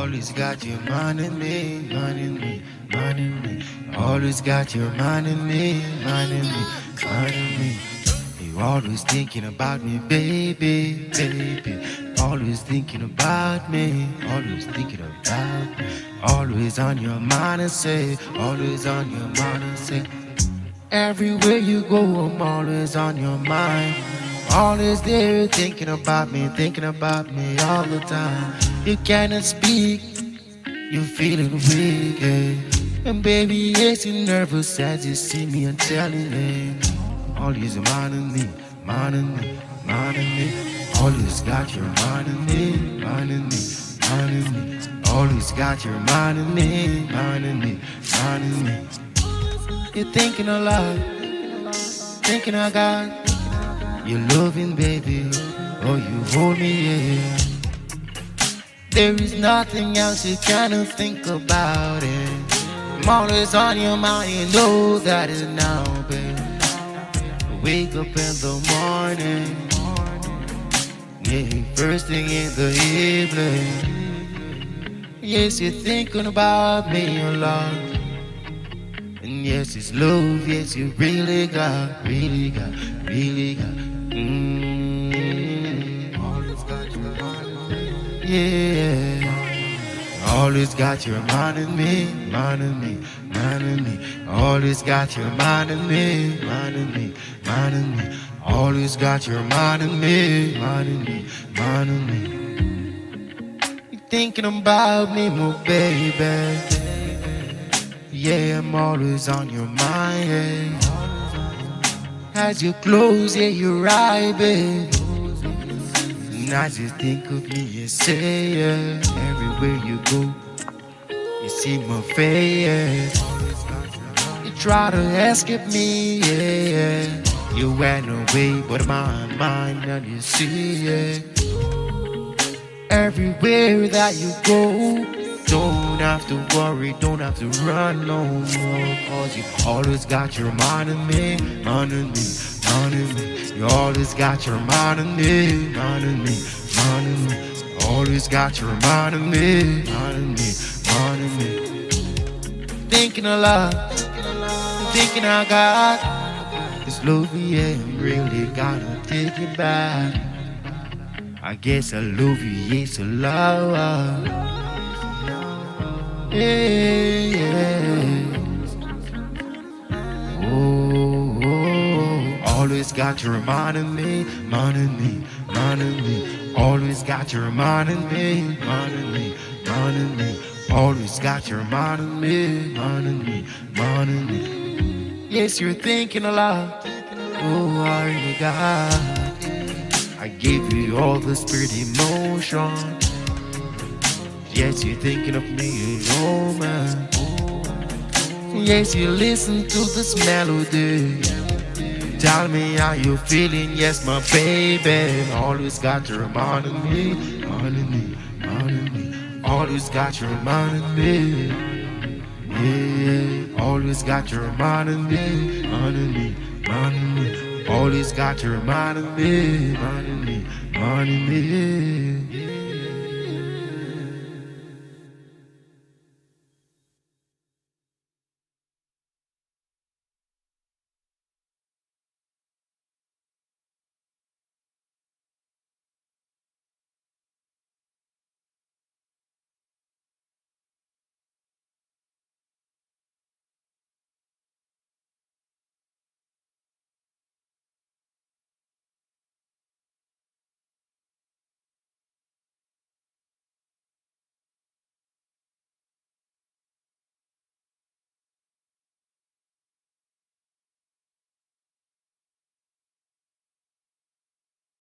Always got your mind in me, mind in me, mind in me. Always got your mind in me, mind in me, mind in me. You always thinking about me, baby, baby. Always thinking about me, always thinking about me. Always on your mind and say, always on your mind and say. Everywhere you go, I'm always on your mind. Always there thinking about me all the time. You cannot speak, you're feeling weak, eh? And baby, yes, you're nervous as you see me, I'm telling you. Always minding me, minding me, minding me. Always got your mind in me, minding me, minding me. Always got your mind in me, minding me, minding me. You're thinking a lot, thinking I got you loving, baby. Oh, you hold me, yeah. There is nothing else you cannot think about it. I'm always on your mind, you know that is now, baby. Wake up in the morning, yeah, first thing in the evening. Yes, you're thinking about me a lot. And yes, it's love, yes, you really got, really got, really got. Always got your mind in me. Yeah. Always got your mind in me, mind in me, mind in me. Always got your mind in me, mind in me, mind in me. Always got your mind in me, mind in me, mind in me. You thinking about me, more baby. Yeah, I'm always on your mind, yeah. As you close, yeah, you're right, babe. And as you think of me, you say, yeah. Everywhere you go, you see my face. You try to escape me, yeah. You went away, but my mind, and you see, yeah. Everywhere that you go, don't have to worry, don't have to run no more. Cause you always got your mind in me, mind in me, mind in me. You always got your mind in me, mind in me, mind in me. Always got your mind in me, mind in me, mind in me. Thinking a lot, thinking I got this love, yeah, I'm really gotta take it back. I guess I love you, yes, I love. Yeah, yeah. Oh, oh, always got you reminding me, minding me, minding me. Always got you reminding me, minding me, minding me. Always got you reminding me, minding me, minding me. Yes, you're thinking a lot. Oh, I really got. I gave you all the spirit emotion. Yes, you're thinking of me, oh man. Yes, you listen to this melody. Tell me how you feeling, yes, my baby. Always got your mind on me, mind on me, mind on me. Always got your mind on me. Yeah, always got your mind on me, mind on me, mind on me. Always got your mind on me, mind on me, mind on me.